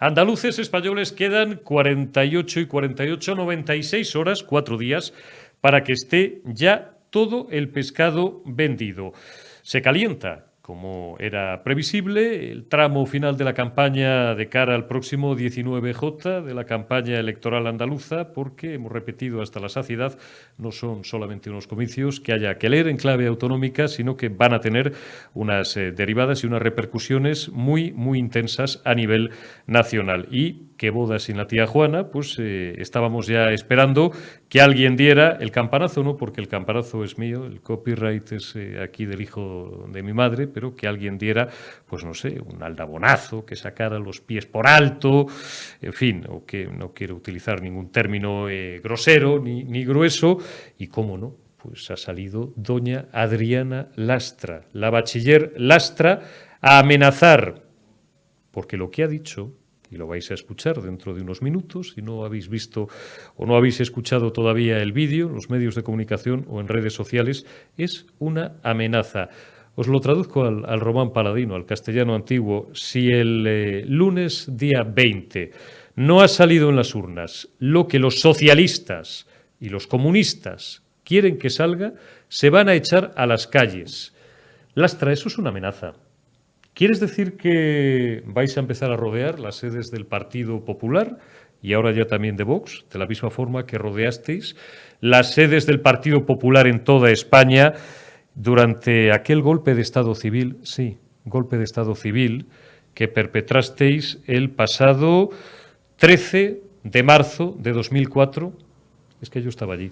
Andaluces españoles quedan 48 y 48, 96 horas, 4 días, para que esté ya todo el pescado vendido. Se calienta, como era previsible, el tramo final de la campaña de cara al próximo 19J de la campaña electoral andaluza, porque hemos repetido hasta la saciedad, no son solamente unos comicios que haya que leer en clave autonómica, sino que van a tener unas derivadas y unas repercusiones muy, muy intensas a nivel nacional. Y que boda sin la tía Juana, pues estábamos ya esperando que alguien diera el campanazo, no porque el campanazo es mío, el copyright es aquí del hijo de mi madre, pero que alguien diera, pues no sé, un aldabonazo, que sacara los pies por alto, en fin, o que no quiero utilizar ningún término grosero ni grueso, y cómo no, pues ha salido doña Adriana Lastra, la bachiller Lastra, a amenazar, porque lo que ha dicho, y lo vais a escuchar dentro de unos minutos, si no habéis visto o no habéis escuchado todavía el vídeo en los medios de comunicación o en redes sociales, es una amenaza. Os lo traduzco al román paladino, al castellano antiguo. Si el lunes día 20 no ha salido en las urnas lo que los socialistas y los comunistas quieren que salga, se van a echar a las calles. Lastra, eso es una amenaza. ¿Quieres decir que vais a empezar a rodear las sedes del Partido Popular y ahora ya también de Vox, de la misma forma que rodeasteis las sedes del Partido Popular en toda España durante aquel golpe de Estado civil, sí, golpe de Estado civil, que perpetrasteis el pasado 13 de marzo de 2004? Es que yo estaba allí.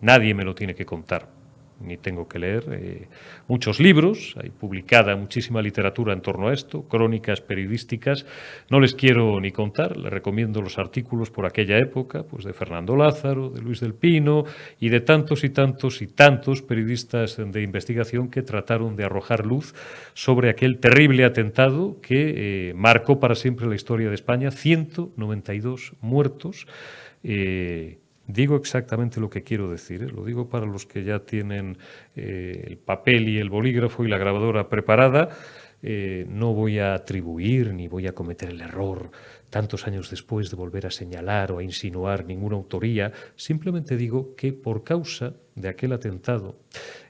Nadie me lo tiene que contar, ni tengo que leer muchos libros, hay publicada muchísima literatura en torno a esto, crónicas periodísticas, no les quiero ni contar, les recomiendo los artículos por aquella época, pues de Fernando Lázaro, de Luis del Pino y de tantos y tantos y tantos periodistas de investigación que trataron de arrojar luz sobre aquel terrible atentado que marcó para siempre la historia de España, 192 muertos. Digo exactamente lo que quiero decir, lo digo para los que ya tienen el papel y el bolígrafo y la grabadora preparada. No voy a atribuir ni voy a cometer el error tantos años después de volver a señalar o a insinuar ninguna autoría. Simplemente digo que por causa de aquel atentado,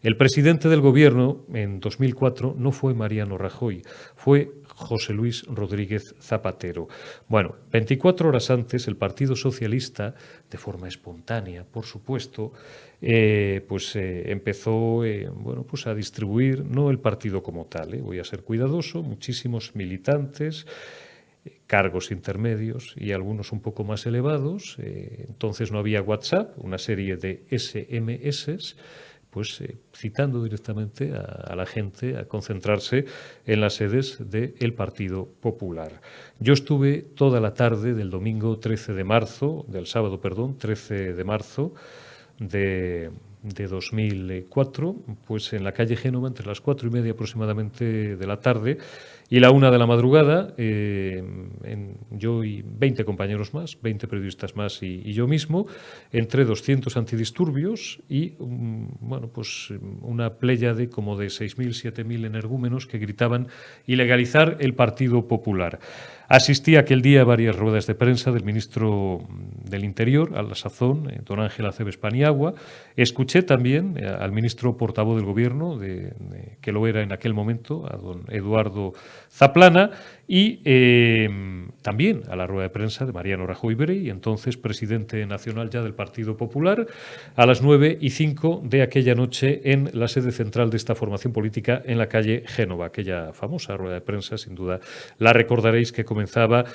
el presidente del gobierno en 2004 no fue Mariano Rajoy, fue José Luis Rodríguez Zapatero. Bueno, 24 horas antes el Partido Socialista, de forma espontánea, por supuesto, empezó a distribuir, no el partido como tal, voy a ser cuidadoso, muchísimos militantes, cargos intermedios y algunos un poco más elevados. Entonces no había WhatsApp, una serie de SMS, citando directamente a la gente a concentrarse en las sedes del Partido Popular. Yo estuve toda la tarde del domingo 13 de marzo, del sábado, perdón, 13 de marzo de 2004, pues en la calle Génova entre las 4:30 aproximadamente de la tarde y la 1 de la madrugada, yo y 20 compañeros más, 20 periodistas más y yo mismo, entre 200 antidisturbios y una pléyade como de 6.000, 7.000 energúmenos que gritaban ilegalizar el Partido Popular. Asistí aquel día a varias ruedas de prensa del ministro del Interior, a la sazón, don Ángel Acebes Paniagua. Escuché también al ministro portavoz del Gobierno, que lo era en aquel momento, a don Eduardo Zaplana, y también a la rueda de prensa de Mariano Rajoy Brey, entonces presidente nacional ya del Partido Popular, a las 9:05 de aquella noche en la sede central de esta formación política en la calle Génova. Aquella famosa rueda de prensa, sin duda la recordaréis, que comenzaba: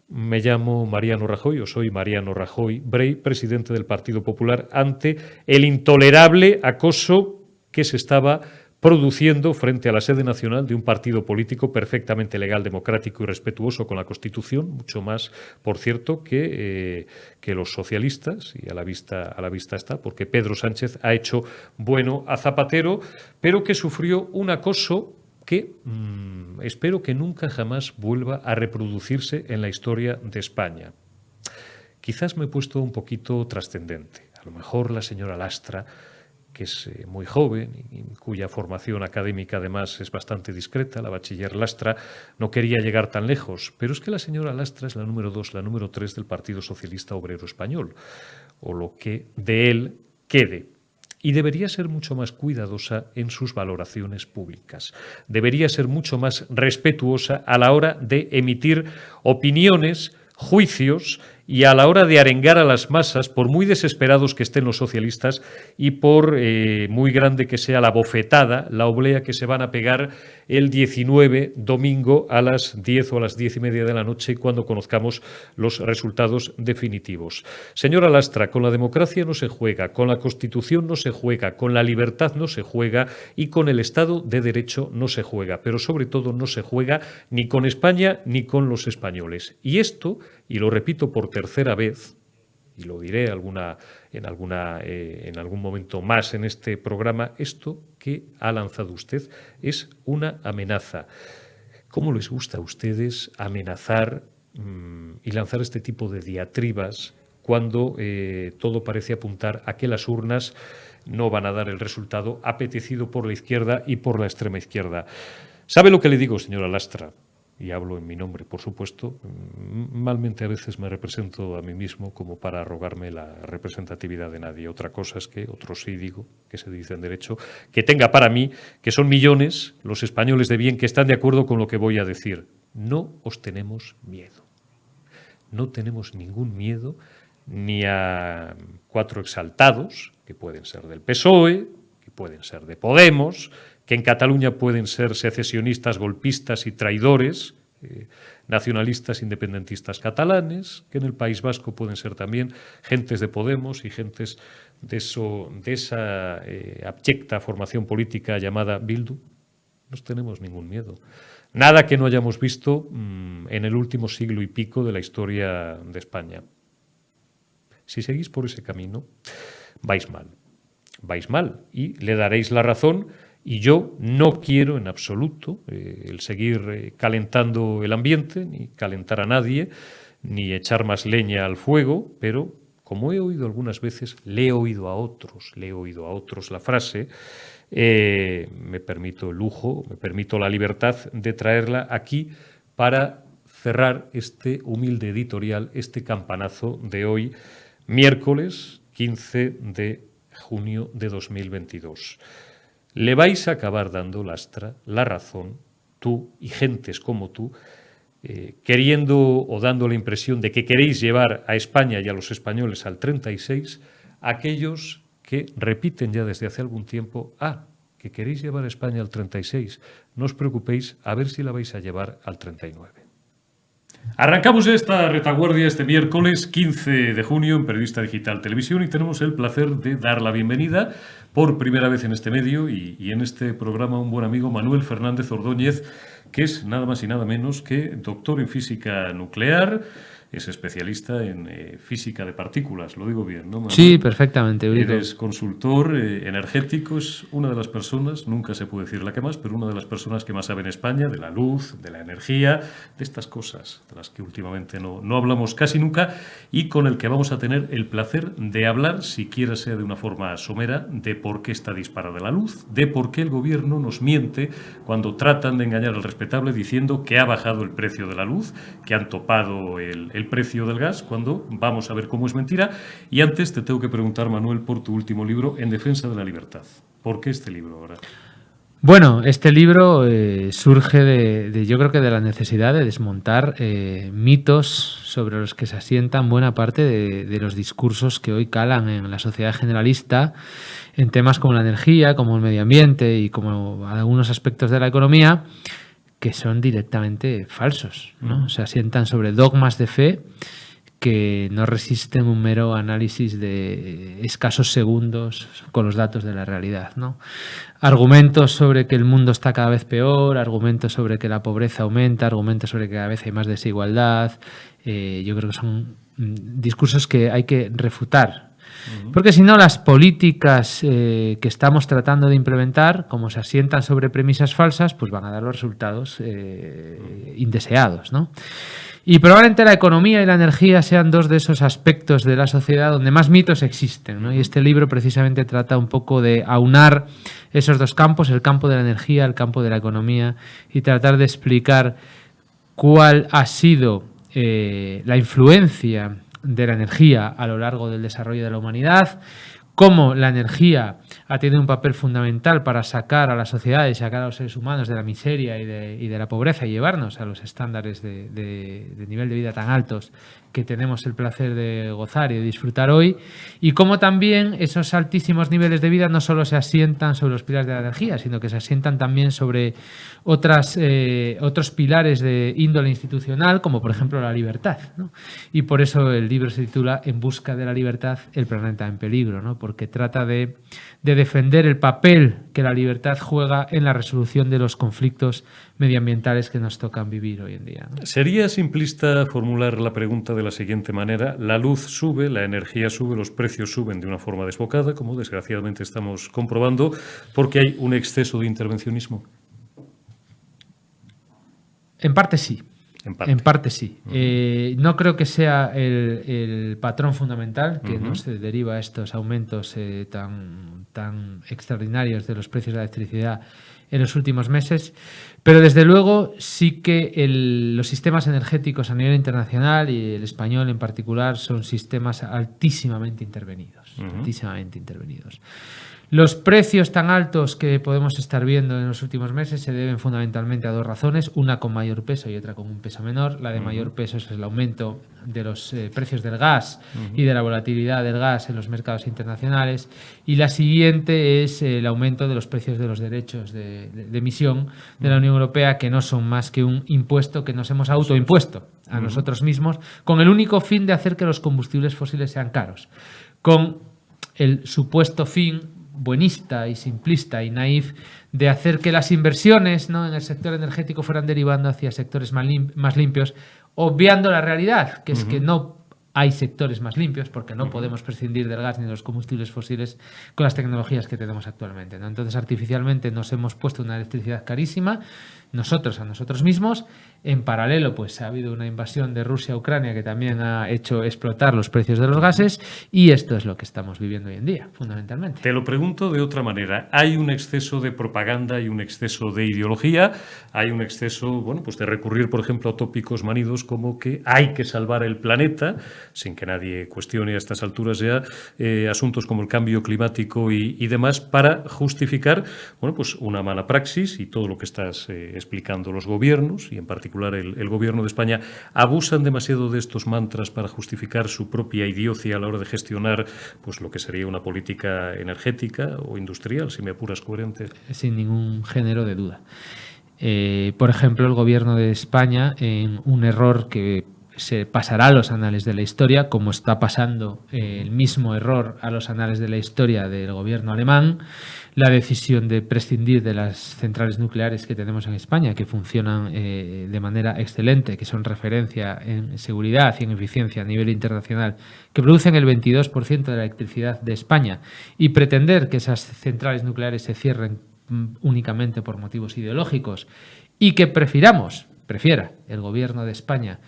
me llamo Mariano Rajoy, o soy Mariano Rajoy Brey, presidente del Partido Popular, ante el intolerable acoso que se estaba produciendo frente a la sede nacional de un partido político perfectamente legal, democrático y respetuoso con la Constitución, mucho más, por cierto, que los socialistas, y a la vista está, porque Pedro Sánchez ha hecho bueno a Zapatero, pero que sufrió un acoso que espero que nunca jamás vuelva a reproducirse en la historia de España. Quizás me he puesto un poquito trascendente. A lo mejor la señora Lastra que es muy joven y cuya formación académica además es bastante discreta, la bachiller Lastra, no quería llegar tan lejos. Pero es que la señora Lastra es la número 2, la número 3 del Partido Socialista Obrero Español, o lo que de él quede. Y debería ser mucho más cuidadosa en sus valoraciones públicas. Debería ser mucho más respetuosa a la hora de emitir opiniones, juicios y a la hora de arengar a las masas, por muy desesperados que estén los socialistas y por muy grande que sea la bofetada, la oblea que se van a pegar el 19, domingo, a las 10 o a las 10:30 de la noche, cuando conozcamos los resultados definitivos. Señora Lastra, con la democracia no se juega, con la Constitución no se juega, con la libertad no se juega y con el Estado de Derecho no se juega, pero sobre todo no se juega ni con España ni con los españoles. Y esto, y lo repito por tercera vez, y lo diré en algún momento más en este programa, esto que ha lanzado usted es una amenaza. ¿Cómo les gusta a ustedes amenazar y lanzar este tipo de diatribas cuando todo parece apuntar a que las urnas no van a dar el resultado apetecido por la izquierda y por la extrema izquierda? ¿Sabe lo que le digo, señora Lastra? Y hablo en mi nombre, por supuesto. Malmente a veces me represento a mí mismo como para arrogarme la representatividad de nadie. Otra cosa es que, otros sí digo, que se dice en derecho, que tenga para mí, que son millones los españoles de bien que están de acuerdo con lo que voy a decir. No os tenemos miedo. No tenemos ningún miedo ni a 4 exaltados, que pueden ser del PSOE, que pueden ser de Podemos, que en Cataluña pueden ser secesionistas, golpistas y traidores, nacionalistas, independentistas catalanes, que en el País Vasco pueden ser también gentes de Podemos y gentes de esa abyecta formación política llamada Bildu. No tenemos ningún miedo. Nada que no hayamos visto en el último siglo y pico de la historia de España. Si seguís por ese camino, vais mal y le daréis la razón. Y yo no quiero en absoluto el seguir calentando el ambiente, ni calentar a nadie, ni echar más leña al fuego, pero como he oído algunas veces, le he oído a otros la frase, me permito el lujo, me permito la libertad de traerla aquí para cerrar este humilde editorial, este campanazo de hoy, miércoles 15 de junio de 2022. Le vais a acabar dando, Lastra, la razón, tú y gentes como tú, queriendo o dando la impresión de que queréis llevar a España y a los españoles al 36, aquellos que repiten ya desde hace algún tiempo, que queréis llevar a España al 36, no os preocupéis, a ver si la vais a llevar al 39. Arrancamos esta retaguardia este miércoles 15 de junio en Periodista Digital Televisión y tenemos el placer de dar la bienvenida por primera vez en este medio y en este programa un buen amigo, Manuel Fernández Ordóñez, que es nada más y nada menos que doctor en física nuclear, es especialista en física de partículas, lo digo bien, ¿no, Manuel? Sí, perfectamente, Eurico. Eres consultor energético, es una de las personas, nunca se puede decir la que más, pero una de las personas que más sabe en España de la luz, de la energía, de estas cosas, de las que últimamente no hablamos casi nunca y con el que vamos a tener el placer de hablar, siquiera sea de una forma somera, de por qué está disparada la luz, de por qué el gobierno nos miente cuando tratan de engañar al respetable diciendo que ha bajado el precio de la luz, que han topado el precio del gas, cuando vamos a ver cómo es mentira. Y antes te tengo que preguntar, Manuel, por tu último libro, En defensa de la libertad. ¿Por qué este libro ahora? Bueno, este libro surge yo creo que de la necesidad de desmontar mitos sobre los que se asientan buena parte de los discursos que hoy calan en la sociedad generalista en temas como la energía, como el medio ambiente y como algunos aspectos de la economía, que son directamente falsos, ¿no? Se asientan sobre dogmas de fe que no resisten un mero análisis de escasos segundos con los datos de la realidad, ¿no? Argumentos sobre que el mundo está cada vez peor, argumentos sobre que la pobreza aumenta, argumentos sobre que cada vez hay más desigualdad. Yo creo que son discursos que hay que refutar. Porque si no, las políticas que estamos tratando de implementar, como se asientan sobre premisas falsas, pues van a dar los resultados indeseados, ¿no? Y probablemente la economía y la energía sean dos de esos aspectos de la sociedad donde más mitos existen, ¿no? Y este libro precisamente trata un poco de aunar esos dos campos, el campo de la energía, el campo de la economía, y tratar de explicar cuál ha sido la influencia de la energía a lo largo del desarrollo de la humanidad, cómo la energía ha tenido un papel fundamental para sacar a la sociedad y sacar a los seres humanos de la miseria y de la pobreza y llevarnos a los estándares de nivel de vida tan altos que tenemos el placer de gozar y de disfrutar hoy, y cómo también esos altísimos niveles de vida no solo se asientan sobre los pilares de la energía, sino que se asientan también sobre otros pilares de índole institucional, como por ejemplo la libertad, ¿no? Y por eso el libro se titula En busca de la libertad, el planeta en peligro, ¿no? Porque trata de defender el papel que la libertad juega en la resolución de los conflictos medioambientales que nos tocan vivir hoy en día, ¿no? Sería simplista formular la pregunta de la siguiente manera: la luz sube, la energía sube, los precios suben de una forma desbocada, como desgraciadamente estamos comprobando, porque hay un exceso de intervencionismo. En parte sí. En parte Sí. No creo que sea el patrón fundamental que nos deriva a estos aumentos tan extraordinarios de los precios de la electricidad en los últimos meses, pero desde luego sí que los sistemas energéticos a nivel internacional, y el español en particular, son sistemas altísimamente intervenidos. Altísimamente intervenidos. Los precios tan altos que podemos estar viendo en los últimos meses se deben fundamentalmente a dos razones, una con mayor peso y otra con un peso menor. La de mayor peso es el aumento de los precios del gas y de la volatilidad del gas en los mercados internacionales, y la siguiente es el aumento de los precios de los derechos de emisión de la Unión Europea, que no son más que un impuesto que nos hemos autoimpuesto a nosotros mismos, con el único fin de hacer que los combustibles fósiles sean caros, con el supuesto fin buenista y simplista y naif de hacer que las inversiones, ¿no?, en el sector energético fueran derivando hacia sectores más limpios, obviando la realidad, que es que no hay sectores más limpios, porque no podemos prescindir del gas ni de los combustibles fósiles con las tecnologías que tenemos actualmente, ¿no? Entonces, artificialmente nos hemos puesto una electricidad carísima, nosotros a nosotros mismos. En paralelo, pues ha habido una invasión de Rusia a Ucrania que también ha hecho explotar los precios de los gases, y esto es lo que estamos viviendo hoy en día, fundamentalmente. Te lo pregunto de otra manera. Hay un exceso de propaganda y un exceso de ideología, hay un exceso, bueno, pues de recurrir, por ejemplo, a tópicos manidos como que hay que salvar el planeta, sin que nadie cuestione a estas alturas ya asuntos como el cambio climático y demás, para justificar, bueno, pues una mala praxis, y todo lo que estás explicando. Los gobiernos, y en particular el gobierno de España, abusan demasiado de estos mantras para justificar su propia idiocia a la hora de gestionar, pues, lo que sería una política energética o industrial, si me apuras, coherente. Sin ningún género de duda. Por ejemplo, el gobierno de España, en un error que se pasará a los anales de la historia, como está pasando el mismo error a los anales de la historia del gobierno alemán, la decisión de prescindir de las centrales nucleares que tenemos en España, que funcionan de manera excelente, que son referencia en seguridad y en eficiencia a nivel internacional, que producen el 22% de la electricidad de España, y pretender que esas centrales nucleares se cierren únicamente por motivos ideológicos, y que prefiera el gobierno de España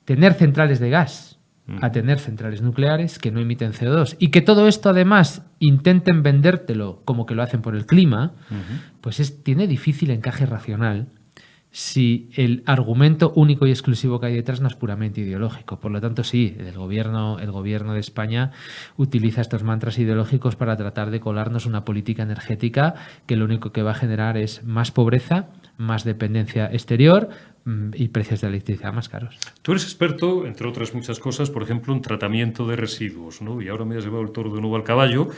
tener centrales de gas a tener centrales nucleares que no emiten CO2, y que todo esto además intenten vendértelo como que lo hacen por el clima, pues tiene difícil encaje racional si el argumento único y exclusivo que hay detrás no es puramente ideológico. Por lo tanto, sí, el gobierno de España utiliza estos mantras ideológicos para tratar de colarnos una política energética que lo único que va a generar es más pobreza, más dependencia exterior y precios de electricidad más caros. Tú eres experto, entre otras muchas cosas, por ejemplo, en tratamiento de residuos, ¿no? Y ahora me has llevado el toro de nuevo al caballo.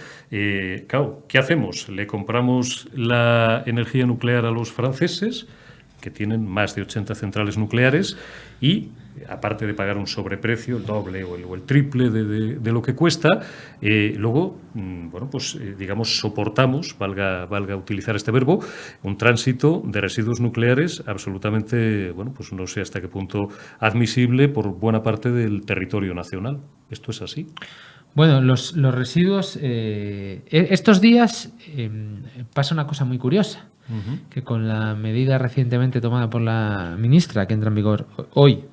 Claro, ¿qué hacemos? ¿Le compramos la energía nuclear a los franceses, que tienen más de 80 centrales nucleares, y aparte de pagar un sobreprecio, el doble o el triple de lo que cuesta, luego, bueno, pues digamos, soportamos, valga utilizar este verbo, un tránsito de residuos nucleares absolutamente, bueno, pues no sé hasta qué punto admisible por buena parte del territorio nacional? ¿Esto es así? Bueno, los residuos... estos días pasa una cosa muy curiosa. que con la medida recientemente tomada por la ministra, que entra en vigor hoy,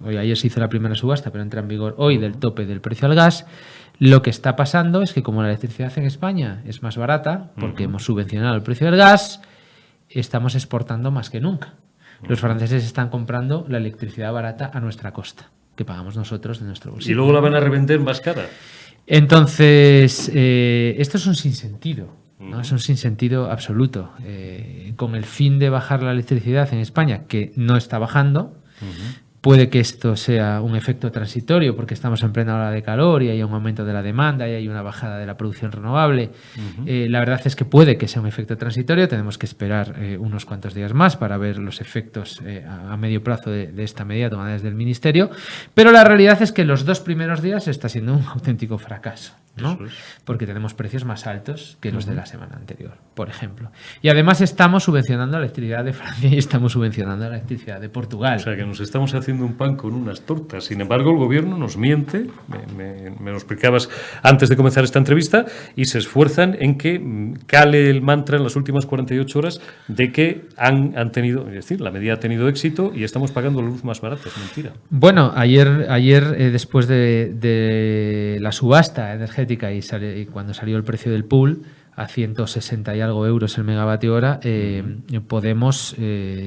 ayer se hizo la primera subasta, pero entra en vigor hoy, del tope del precio al gas, lo que está pasando es que como la electricidad en España es más barata, porque hemos subvencionado el precio del gas, estamos exportando más que nunca. Los franceses están comprando la electricidad barata a nuestra costa, que pagamos nosotros de nuestro bolsillo. Y luego la van a revender más cara. Entonces, esto es un sinsentido, ¿no? Es un sinsentido absoluto. Con el fin de bajar la electricidad en España, que no está bajando, puede que esto sea un efecto transitorio porque estamos en plena ola de calor y hay un aumento de la demanda y hay una bajada de la producción renovable. La verdad es que puede que sea un efecto transitorio. Tenemos que esperar unos cuantos días más para ver los efectos a medio plazo de esta medida tomada desde el Ministerio. Pero la realidad es que los 2 primeros días está siendo un auténtico fracaso, ¿no? Porque tenemos precios más altos que los de la semana anterior, por ejemplo. Y además estamos subvencionando la electricidad de Francia y estamos subvencionando la electricidad de Portugal. O sea, que nos estamos haciendo un pan con unas tortas. Sin embargo, el gobierno nos miente, me lo explicabas antes de comenzar esta entrevista, y se esfuerzan en que cale el mantra en las últimas 48 horas de que han tenido, es decir, la medida ha tenido éxito y estamos pagando la luz más barata. Es mentira. Bueno, ayer después de la subasta energética y cuando salió el precio del pool a 160 y algo euros el megavatio hora, Podemos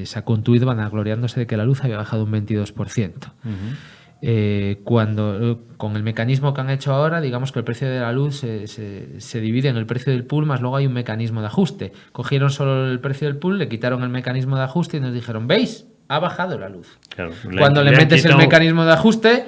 sacó un tuit vanagloriándose de que la luz había bajado un 22%. Cuando con el mecanismo que han hecho ahora, digamos que el precio de la luz se divide en el precio del pool, más luego hay un mecanismo de ajuste. Cogieron solo el precio del pool, le quitaron el mecanismo de ajuste y nos dijeron, ¿veis? Ha bajado la luz. Claro, cuando le metes el mecanismo de ajuste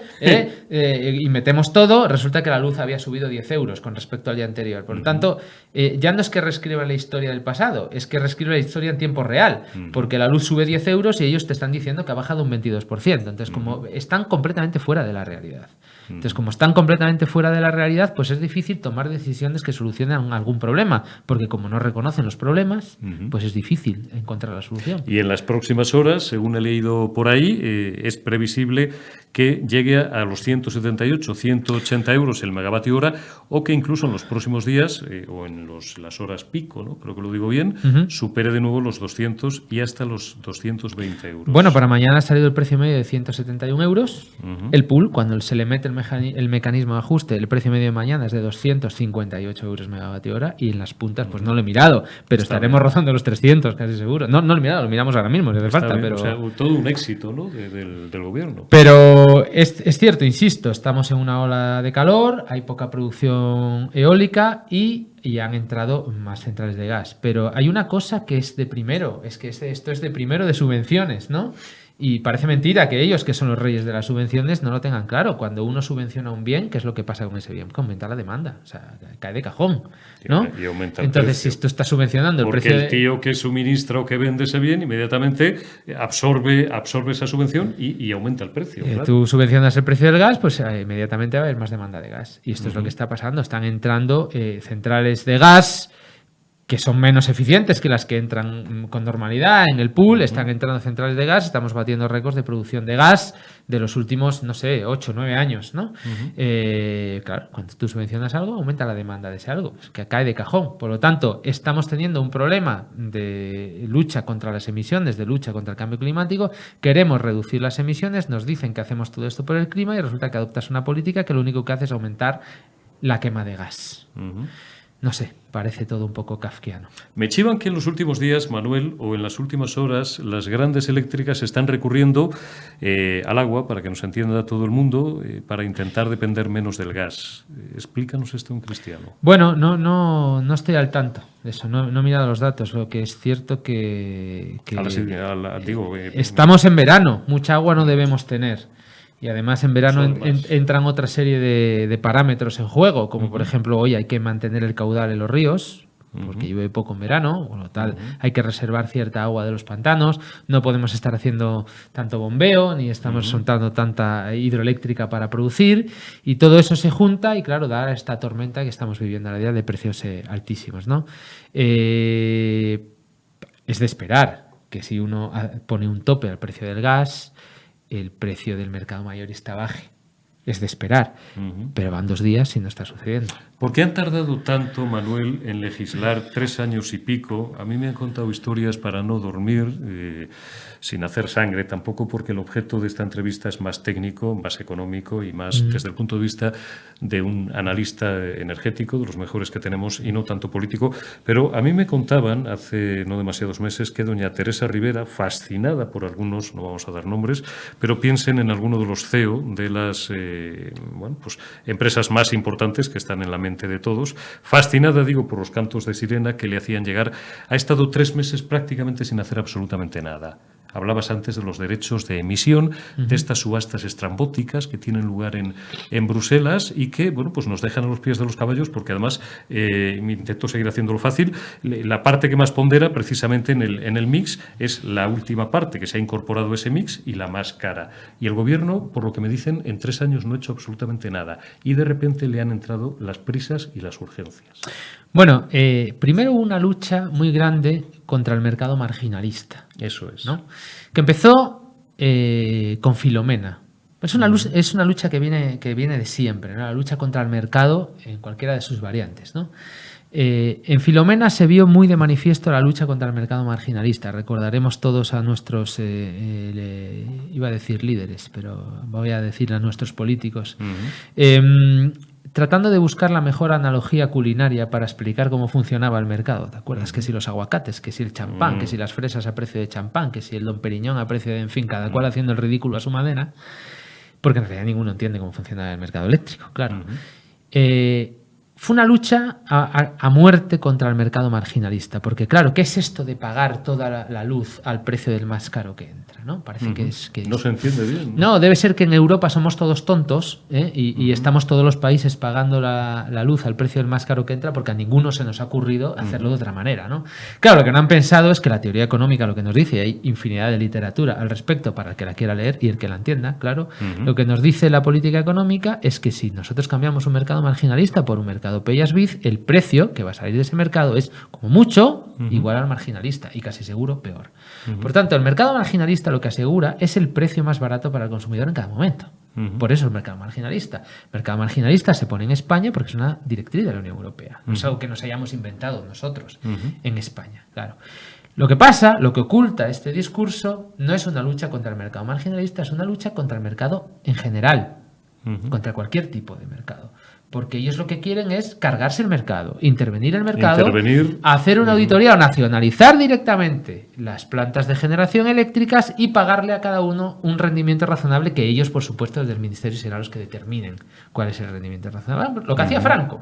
y metemos todo, resulta que la luz había subido 10 euros con respecto al día anterior. Por lo tanto, ya no es que reescriba la historia del pasado, es que reescribe la historia en tiempo real, porque la luz sube 10 euros y ellos te están diciendo que ha bajado un 22%. Entonces, como están completamente fuera de la realidad. Entonces, como están completamente fuera de la realidad, pues es difícil tomar decisiones que solucionen algún problema, porque como no reconocen los problemas, pues es difícil encontrar la solución. Y en las próximas horas, según he leído por ahí, es previsible que llegue a los 178, 180 euros el megavatio hora, o que incluso en los próximos días, o en las horas pico, ¿no? Creo que lo digo bien, supere de nuevo los 200 y hasta los 220 euros. Bueno, para mañana ha salido el precio medio de 171 euros. El pool, cuando se le mete el mecanismo de ajuste, el precio medio de mañana es de 258 euros megavatio hora, y en las puntas pues no lo he mirado, pero estaremos rozando los 300 casi seguro. No lo he mirado, lo miramos ahora mismo si hace falta. Pero... O sea, todo un éxito, ¿no? del gobierno. Pero es cierto, insisto, estamos en una ola de calor, hay poca producción eólica y han entrado más centrales de gas. Pero hay una cosa que es de primero, es que esto es de primero de subvenciones, ¿no? Y parece mentira que ellos, que son los reyes de las subvenciones, no lo tengan claro. Cuando uno subvenciona un bien, ¿qué es lo que pasa con ese bien? Que aumenta la demanda, o sea, cae de cajón, ¿no? Y aumenta el Entonces, precio. si tú estás subvencionando el precio... Porque el tío que suministra o que vende ese bien, inmediatamente absorbe esa subvención y aumenta el precio. Claro. Tú subvencionas el precio del gas, pues inmediatamente va a haber más demanda de gas. Y esto es lo que está pasando. Están entrando centrales de gas que son menos eficientes que las que entran con normalidad en el pool. Están entrando centrales de gas, estamos batiendo récords de producción de gas de los últimos, no sé, 8 o 9 años, ¿no? Claro, cuando tú subvencionas algo, aumenta la demanda de ese algo, que cae de cajón. Por lo tanto, estamos teniendo un problema de lucha contra las emisiones, de lucha contra el cambio climático. Queremos reducir las emisiones, nos dicen que hacemos todo esto por el clima y resulta que adoptas una política que lo único que hace es aumentar la quema de gas. No sé, parece todo un poco kafkiano. Me chivan que en los últimos días, Manuel, o en las últimas horas, las grandes eléctricas están recurriendo al agua, para que nos entienda todo el mundo, para intentar depender menos del gas. Explícanos esto en cristiano. Bueno, no estoy al tanto de eso, no he mirado los datos. Lo que es cierto que estamos en verano, mucha agua no debemos tener. Y además en verano entran otra serie de parámetros en juego, como por ejemplo hoy hay que mantener el caudal en los ríos, porque llueve poco en verano, con lo tal hay que reservar cierta agua de los pantanos, no podemos estar haciendo tanto bombeo, ni estamos soltando tanta hidroeléctrica para producir, y todo eso se junta y claro, da esta tormenta que estamos viviendo a la día de precios altísimos, ¿no? Es de esperar que si uno pone un tope al precio del gas, el precio del mercado mayorista baje. es de esperar. Pero van 2 días y no está sucediendo. ¿Por qué han tardado tanto, Manuel, en legislar 3 años y pico? A mí me han contado historias para no dormir, sin hacer sangre, tampoco porque el objeto de esta entrevista es más técnico, más económico y más desde el punto de vista de un analista energético, de los mejores que tenemos, y no tanto político. Pero a mí me contaban hace no demasiados meses que doña Teresa Rivera, fascinada por algunos, no vamos a dar nombres, pero piensen en alguno de los CEO de las empresas más importantes que están en la mente de todos, fascinada, digo, por los cantos de sirena que le hacían llegar. Ha estado 3 meses prácticamente sin hacer absolutamente nada. Hablabas antes de los derechos de emisión, de estas subastas estrambóticas que tienen lugar en Bruselas y que, bueno, pues nos dejan a los pies de los caballos porque además, intento seguir haciéndolo fácil, la parte que más pondera precisamente en el mix es la última parte que se ha incorporado a ese mix y la más cara. Y el gobierno, por lo que me dicen, en 3 años no ha hecho absolutamente nada y de repente le han entrado las prisas y las urgencias. Bueno, primero hubo una lucha muy grande contra el mercado marginalista. Eso es. ¿No? Que empezó con Filomena. Es una lucha que viene de siempre, ¿no? La lucha contra el mercado en cualquiera de sus variantes, ¿no? En Filomena se vio muy de manifiesto la lucha contra el mercado marginalista. Recordaremos todos a nuestros, iba a decir líderes, pero voy a decir a nuestros políticos, tratando de buscar la mejor analogía culinaria para explicar cómo funcionaba el mercado. ¿Te acuerdas? Que si los aguacates, que si el champán, que si las fresas a precio de champán, que si el Don Periñón a precio de, en fin, cada cual haciendo el ridículo a su manera, porque en realidad ninguno entiende cómo funciona el mercado eléctrico, claro. Fue una lucha a muerte contra el mercado marginalista, porque claro, ¿qué es esto de pagar toda la luz al precio del más caro que entra? ¿No? Parece que es... No se entiende bien. No, debe ser que en Europa somos todos tontos, y estamos todos los países pagando la luz al precio del más caro que entra porque a ninguno se nos ha ocurrido hacerlo de otra manera, ¿no? Claro, lo que no han pensado es que la teoría económica lo que nos dice, hay infinidad de literatura al respecto para el que la quiera leer y el que la entienda, claro, lo que nos dice la política económica es que si nosotros cambiamos un mercado marginalista por un mercado Pellas Biz, el precio que va a salir de ese mercado es, como mucho, igual al marginalista y casi seguro peor. Por tanto, el mercado marginalista lo que asegura es el precio más barato para el consumidor en cada momento. Por eso el mercado marginalista. El mercado marginalista se pone en España porque es una directriz de la Unión Europea. No es algo que nos hayamos inventado nosotros en España, claro. Lo que pasa, lo que oculta este discurso, no es una lucha contra el mercado marginalista, es una lucha contra el mercado en general, contra cualquier tipo de mercado. Porque ellos lo que quieren es cargarse el mercado, intervenir el mercado, hacer una auditoría o nacionalizar directamente las plantas de generación eléctricas y pagarle a cada uno un rendimiento razonable que ellos, por supuesto, desde el Ministerio serán los que determinen cuál es el rendimiento razonable. Lo que hacía Franco.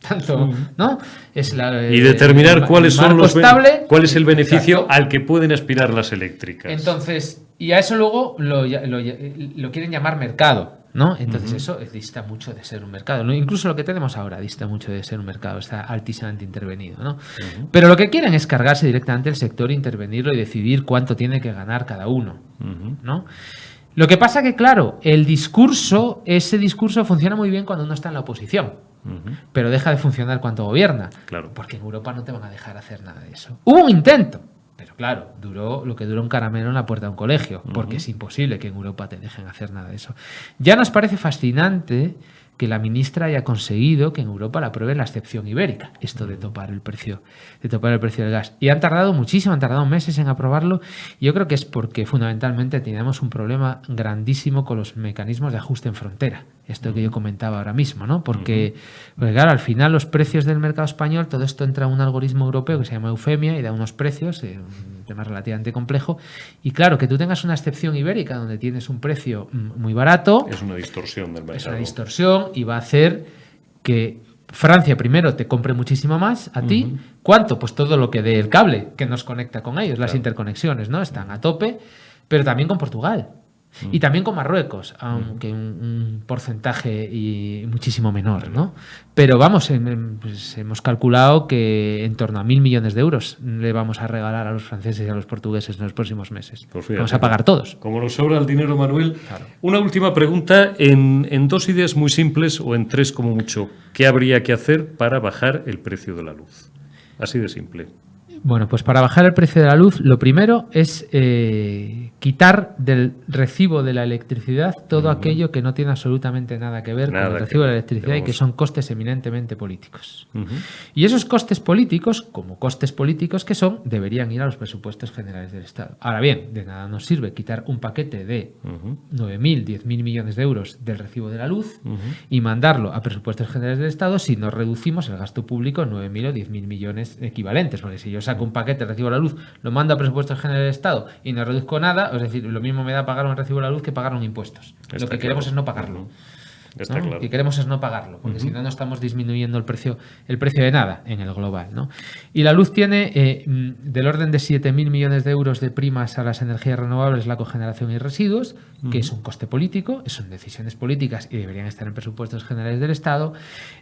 Tanto, ¿no? Es y determinar cuál es el beneficio al que pueden aspirar las eléctricas. Entonces, y a eso luego lo quieren llamar mercado, ¿no? Entonces eso dista mucho de ser un mercado, ¿no? Incluso lo que tenemos ahora dista mucho de ser un mercado, está altísimamente intervenido, ¿no? Pero lo que quieren es cargarse directamente el sector, intervenirlo y decidir cuánto tiene que ganar cada uno, ¿no? Lo que pasa que, claro, ese discurso funciona muy bien cuando uno está en la oposición. Pero deja de funcionar cuando gobierna. Claro. Porque en Europa no te van a dejar hacer nada de eso. Hubo un intento, pero claro, duró lo que dura un caramelo en la puerta de un colegio, porque es imposible que en Europa te dejen hacer nada de eso. Ya nos parece fascinante que la ministra haya conseguido que en Europa la aprueben la excepción ibérica, esto de topar el precio del gas. Y han tardado muchísimo, han tardado meses en aprobarlo. Y yo creo que es porque fundamentalmente tenemos un problema grandísimo con los mecanismos de ajuste en frontera. Esto que yo comentaba ahora mismo, ¿no? Porque claro, al final los precios del mercado español, todo esto entra en un algoritmo europeo que se llama Eufemia y da unos precios, un tema relativamente complejo. Y claro, que tú tengas una excepción ibérica donde tienes un precio muy barato. Es una distorsión del mercado. Es una distorsión y va a hacer que Francia primero te compre muchísimo más a ti. ¿Cuánto? Pues todo lo que dé el cable que nos conecta con ellos, las interconexiones, ¿no? Están a tope, pero también con Portugal. Y también con Marruecos, aunque un porcentaje y muchísimo menor, ¿no? Pero vamos, pues hemos calculado que en torno a 1.000 millones de euros le vamos a regalar a los franceses y a los portugueses en los próximos meses. Pues fíjate, vamos a pagar todos. Como nos sobra el dinero, Manuel. Claro. Una última pregunta en 2 ideas muy simples o en 3 como mucho. ¿Qué habría que hacer para bajar el precio de la luz? Así de simple. Bueno, pues para bajar el precio de la luz, lo primero es quitar del recibo de la electricidad todo aquello que no tiene absolutamente nada que ver con el recibo de la electricidad y que son costes eminentemente políticos. Y esos costes políticos, como costes políticos que son, deberían ir a los presupuestos generales del Estado. Ahora bien, de nada nos sirve quitar un paquete de 9.000, 10.000 millones de euros del recibo de la luz y mandarlo a presupuestos generales del Estado si no reducimos el gasto público en 9.000 o 10.000 millones equivalentes. Porque si yo saco un paquete de recibo de la luz, lo mando a presupuestos generales del Estado y no reduzco nada, es decir, lo mismo me da pagar un recibo de la luz que pagar un impuestos. Lo que queremos es no pagarlo. Está claro. Lo que queremos es no pagarlo, porque si no, no estamos disminuyendo el precio de nada en el global, ¿no? Y la luz tiene del orden de 7.000 millones de euros de primas a las energías renovables, la cogeneración y residuos, que es un coste político, son decisiones políticas y deberían estar en presupuestos generales del Estado.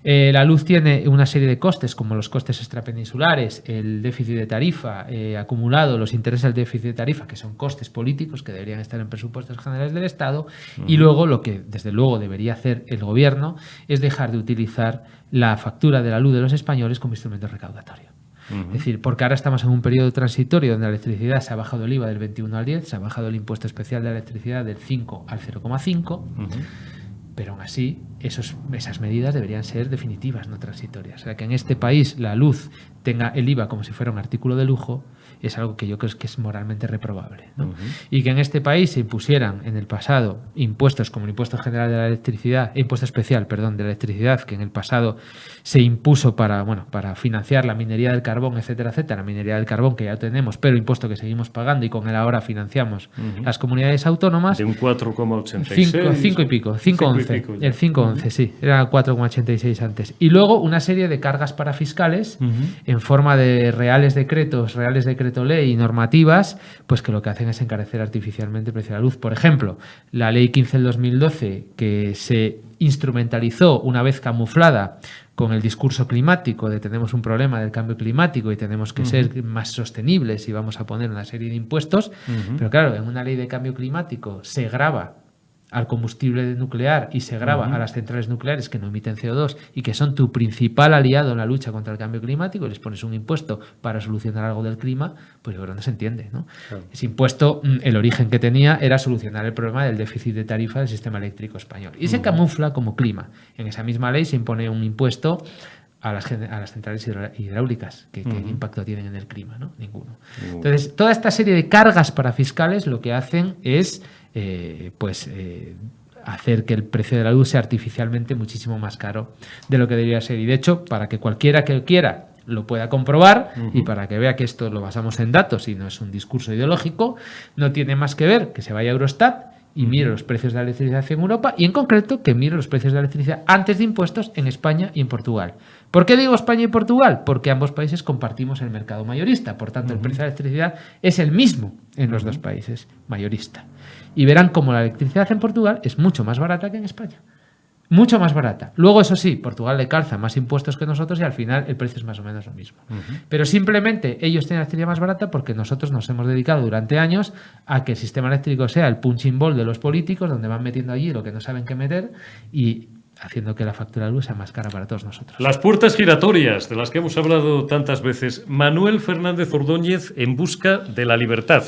La luz tiene una serie de costes, como los costes extrapeninsulares, el déficit de tarifa acumulado, los intereses del déficit de tarifa, que son costes políticos que deberían estar en presupuestos generales del Estado. Y luego lo que, desde luego, debería hacer el gobierno es dejar de utilizar la factura de la luz de los españoles como instrumento recaudatorio. Es decir, porque ahora estamos en un periodo transitorio donde la electricidad se ha bajado el IVA del 21 al 10, se ha bajado el impuesto especial de la electricidad del 5 al 0,5, pero aún así esas medidas deberían ser definitivas, no transitorias. O sea, que en este país la luz tenga el IVA como si fuera un artículo de lujo es algo que yo creo que es moralmente reprobable, ¿no? Y que en este país se impusieran en el pasado impuestos como el impuesto general de la electricidad, impuesto especial, perdón, de la electricidad, que en el pasado se impuso para financiar la minería del carbón, etcétera, etcétera, la minería del carbón que ya tenemos, pero impuesto que seguimos pagando y con él ahora financiamos las comunidades autónomas. De un 4,86. 5 y pico, 5,11. El 5,11, sí, era 4,86 antes. Y luego una serie de cargas parafiscales en forma de reales decretos ley y normativas, pues que lo que hacen es encarecer artificialmente el precio de la luz. Por ejemplo, la ley 15 del 2012, que se instrumentalizó una vez camuflada con el discurso climático de tenemos un problema del cambio climático y tenemos que ser más sostenibles y vamos a poner una serie de impuestos, pero claro, en una ley de cambio climático se grava al combustible nuclear y se grava a las centrales nucleares que no emiten CO2 y que son tu principal aliado en la lucha contra el cambio climático y les pones un impuesto para solucionar algo del clima, pues yo creo que no se entiende, ¿no? Claro. Ese impuesto, el origen que tenía era solucionar el problema del déficit de tarifa del sistema eléctrico español y se camufla como clima. En esa misma ley se impone un impuesto a las centrales hidráulicas. ¿Qué impacto tienen en el clima? ¿No? Ninguno. Entonces, toda esta serie de cargas parafiscales lo que hacen es hacer que el precio de la luz sea artificialmente muchísimo más caro de lo que debería ser. Y de hecho, para que cualquiera que quiera lo pueda comprobar y para que vea que esto lo basamos en datos y no es un discurso ideológico, no tiene más que ver que se vaya a Eurostat y mire los precios de la electricidad en Europa y en concreto que mire los precios de la electricidad antes de impuestos en España y en Portugal. ¿Por qué digo España y Portugal? Porque ambos países compartimos el mercado mayorista, por tanto el precio de la electricidad es el mismo en los dos países, mayorista. Y verán cómo la electricidad en Portugal es mucho más barata que en España. Mucho más barata. Luego, eso sí, Portugal le calza más impuestos que nosotros y al final el precio es más o menos lo mismo. Pero simplemente ellos tienen la electricidad más barata porque nosotros nos hemos dedicado durante años a que el sistema eléctrico sea el punching ball de los políticos, donde van metiendo allí lo que no saben qué meter y haciendo que la factura de luz sea más cara para todos nosotros. Las puertas giratorias, de las que hemos hablado tantas veces. Manuel Fernández Ordóñez, En busca de la libertad.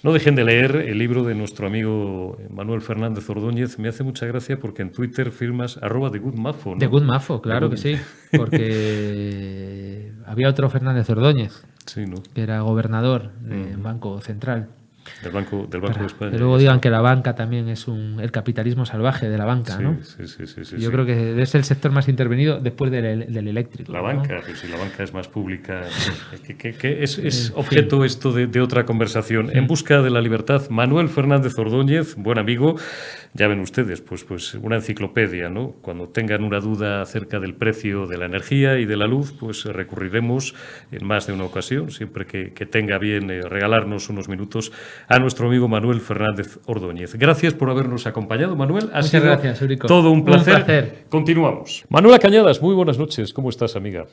No dejen de leer el libro de nuestro amigo Manuel Fernández Ordóñez. Me hace mucha gracia porque en Twitter firmas @TheGoodMafo, ¿no? TheGoodMafo, claro que sí. Porque había otro Fernández Ordóñez, sí, ¿no? Que era gobernador del Banco Central. Del Banco de España. Que luego digan que la banca también es el capitalismo salvaje de la banca, ¿no? Sí. Yo creo que es el sector más intervenido después del eléctrico. La banca, pues si la banca es más pública, que es objeto esto de otra conversación. En busca de la libertad, Manuel Fernández Ordóñez, buen amigo. Ya ven ustedes, pues una enciclopedia, ¿no? Cuando tengan una duda acerca del precio de la energía y de la luz, pues recurriremos en más de una ocasión, siempre que tenga bien regalarnos unos minutos, a nuestro amigo Manuel Fernández Ordóñez. Gracias por habernos acompañado, Manuel. Muchas gracias, Eurico. Todo un placer. Continuamos. Manuela Cañadas, muy buenas noches. ¿Cómo estás, amiga?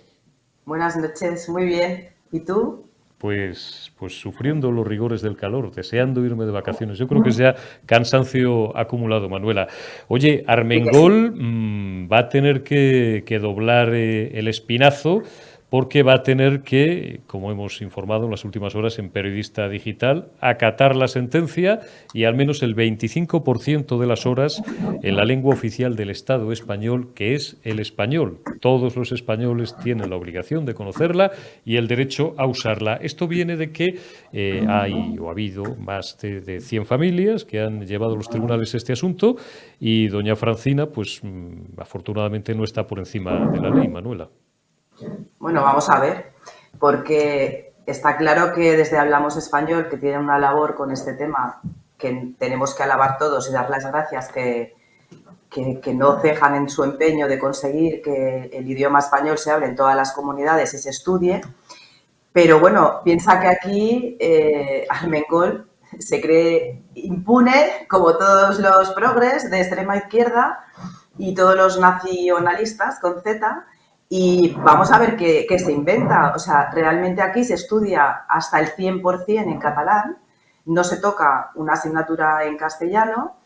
Buenas noches, muy bien. ¿Y tú? Pues sufriendo los rigores del calor, deseando irme de vacaciones. Yo creo que es ya cansancio acumulado, Manuela. Oye, Armengol va a tener que doblar el espinazo porque va a tener que, como hemos informado en las últimas horas en Periodista Digital, acatar la sentencia y al menos el 25% de las horas en la lengua oficial del Estado español, que es el español. Todos los españoles tienen la obligación de conocerla y el derecho a usarla. Esto viene de que ha habido más de 100 familias que han llevado a los tribunales este asunto y doña Francina, pues afortunadamente no está por encima de la ley, Manuela. Bueno, vamos a ver, porque está claro que desde Hablamos Español, que tiene una labor con este tema, que tenemos que alabar todos y dar las gracias que no cejan en su empeño de conseguir que el idioma español se hable en todas las comunidades y se estudie. Pero bueno, piensa que aquí Armengol se cree impune, como todos los progres de extrema izquierda y todos los nacionalistas con Z. Y vamos a ver qué se inventa. O sea, realmente aquí se estudia hasta el 100% en catalán, no se toca una asignatura en castellano.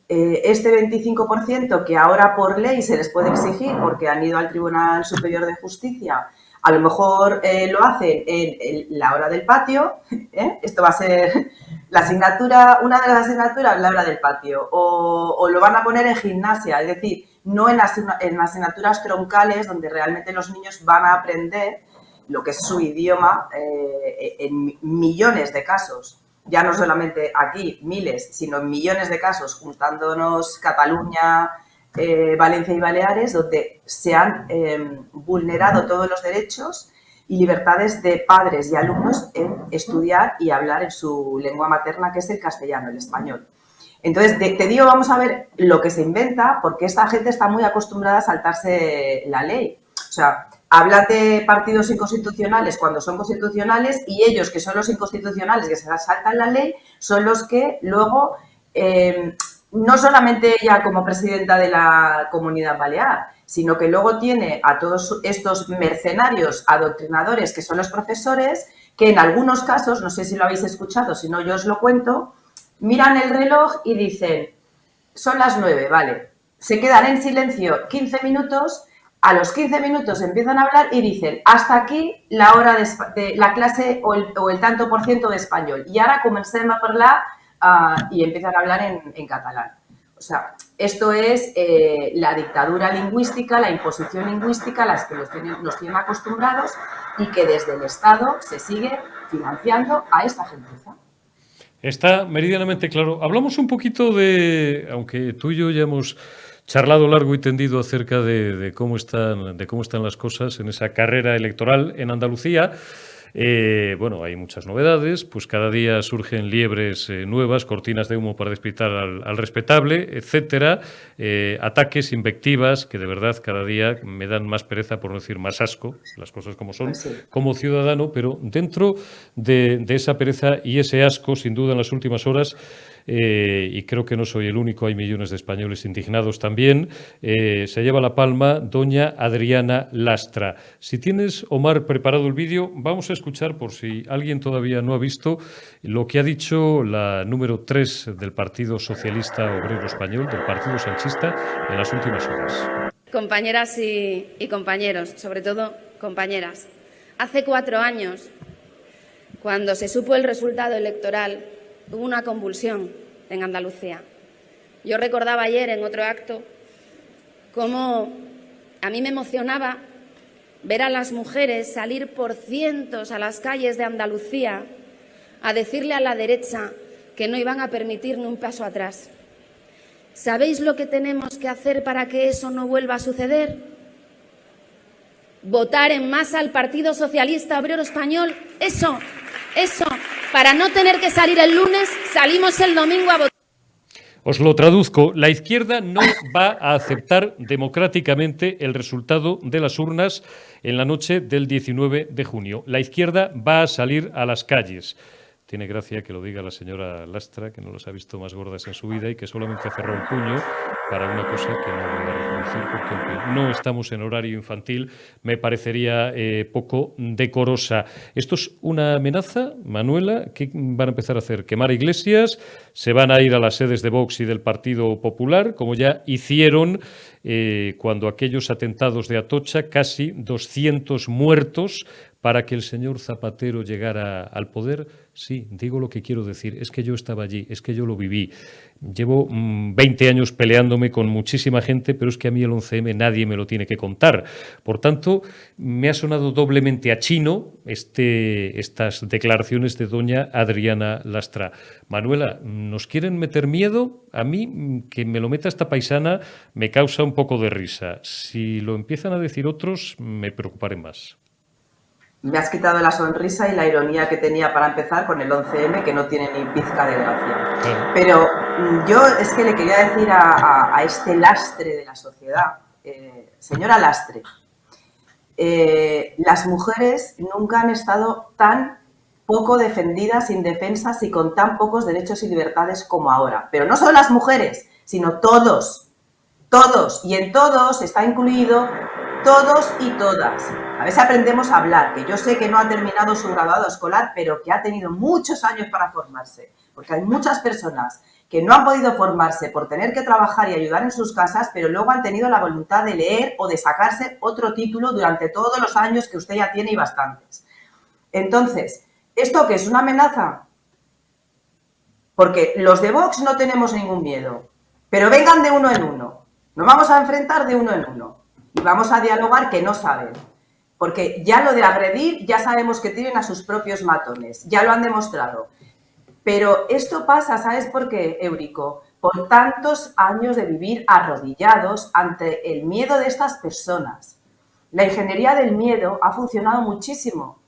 Este 25% que ahora por ley se les puede exigir porque han ido al Tribunal Superior de Justicia, a lo mejor lo hacen en la hora del patio. Esto va a ser la asignatura, una de las asignaturas, la hora del patio, o lo van a poner en gimnasia, es decir, no en asignaturas troncales donde realmente los niños van a aprender lo que es su idioma en millones de casos. Ya no solamente aquí, miles, sino en millones de casos, juntándonos Cataluña, Valencia y Baleares, donde se han vulnerado todos los derechos y libertades de padres y alumnos en estudiar y hablar en su lengua materna, que es el castellano, el español. Entonces, te digo, vamos a ver lo que se inventa, porque esta gente está muy acostumbrada a saltarse la ley. O sea, habla de partidos inconstitucionales cuando son constitucionales y ellos, que son los inconstitucionales, que se saltan la ley, son los que luego, no solamente ella como presidenta de la Comunidad Balear, sino que luego tiene a todos estos mercenarios adoctrinadores que son los profesores, que en algunos casos, no sé si lo habéis escuchado, si no yo os lo cuento, miran el reloj y dicen, son las 9, vale. Se quedan en silencio 15 minutos, a los 15 minutos empiezan a hablar y dicen, hasta aquí la hora de la clase o el tanto por ciento de español. Y ahora comencem a parlar y empiezan a hablar en catalán. O sea, esto es la dictadura lingüística, la imposición lingüística a las que nos tienen acostumbrados y que desde el Estado se sigue financiando a esta gentuza. Está meridianamente claro. Hablamos un poquito de, aunque tú y yo ya hemos charlado largo y tendido acerca de cómo están las cosas en esa carrera electoral en Andalucía. Bueno, hay muchas novedades, pues cada día surgen liebres nuevas, cortinas de humo para despistar al respetable, etcétera, ataques, invectivas, que de verdad cada día me dan más pereza, por no decir más asco, las cosas como son, como ciudadano, pero dentro de esa pereza y ese asco, sin duda en las últimas horas, y creo que no soy el único, hay millones de españoles indignados también, se lleva la palma doña Adriana Lastra. Si tienes, Omar, preparado el vídeo, vamos a escuchar, por si alguien todavía no ha visto, lo que ha dicho la número 3 del Partido Socialista Obrero Español, del Partido Sanchista, en las últimas horas. Compañeras y compañeros, sobre todo compañeras, hace 4 años, cuando se supo el resultado electoral, hubo una convulsión en Andalucía. Yo recordaba ayer en otro acto cómo a mí me emocionaba ver a las mujeres salir por cientos a las calles de Andalucía a decirle a la derecha que no iban a permitir ni un paso atrás. ¿Sabéis lo que tenemos que hacer para que eso no vuelva a suceder? Votar en masa al Partido Socialista Obrero Español. Eso, para no tener que salir el lunes, salimos el domingo a votar. Os lo traduzco. La izquierda no va a aceptar democráticamente el resultado de las urnas en la noche del 19 de junio. La izquierda va a salir a las calles. tiene gracia que lo diga la señora Lastra, que no las ha visto más gordas en su vida y que solamente ha cerrado un puño para una cosa que no voy a reconocer porque aunque no estamos en horario infantil, me parecería poco decorosa. ¿Esto es una amenaza, Manuela? ¿Qué van a empezar a hacer? ¿Quemar iglesias? ¿Se van a ir a las sedes de Vox y del Partido Popular, como ya hicieron cuando aquellos atentados de Atocha, casi 200 muertos para que el señor Zapatero llegara al poder? Sí, digo lo que quiero decir, es que yo estaba allí, es que yo lo viví. Llevo 20 años peleándome con muchísima gente, pero es que a mí el 11M nadie me lo tiene que contar. Por tanto, me ha sonado doblemente a chino estas declaraciones de doña Adriana Lastra. Manuela, ¿nos quieren meter miedo? A mí, que me lo meta esta paisana, me causa un poco de risa. Si lo empiezan a decir otros, me preocuparé más. Me has quitado la sonrisa y la ironía que tenía para empezar con el 11M, que no tiene ni pizca de gracia. Claro. Pero yo es que le quería decir a este lastre de la sociedad, señora Lastre, las mujeres nunca han estado tan poco defendidas, indefensas y con tan pocos derechos y libertades como ahora. Pero no solo las mujeres, sino todos. Todos. Y en todos está incluido todos y todas. A ver si aprendemos a hablar, que yo sé que no ha terminado su graduado escolar, pero que ha tenido muchos años para formarse. Porque hay muchas personas que no han podido formarse por tener que trabajar y ayudar en sus casas, pero luego han tenido la voluntad de leer o de sacarse otro título durante todos los años que usted ya tiene y bastantes. Entonces, ¿esto qué es? ¿Una amenaza? Porque los de Vox no tenemos ningún miedo, pero vengan de uno en uno. Nos vamos a enfrentar de uno en uno y vamos a dialogar que no saben. Porque ya lo de agredir, ya sabemos que tienen a sus propios matones, ya lo han demostrado. Pero esto pasa, ¿sabes por qué, Eurico? Por tantos años de vivir arrodillados ante el miedo de estas personas. La ingeniería del miedo ha funcionado muchísimo,